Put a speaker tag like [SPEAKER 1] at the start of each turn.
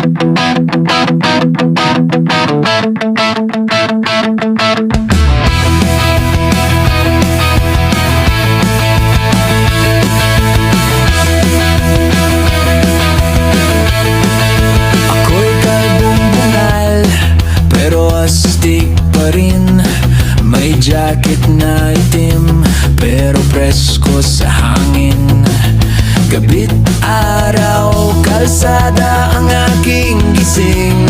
[SPEAKER 1] Ako'y kalbong bungal, pero astig pa rin. May jacket na itim, pero presko sa hangin. Gabit, araw, kalsada ang aking gising.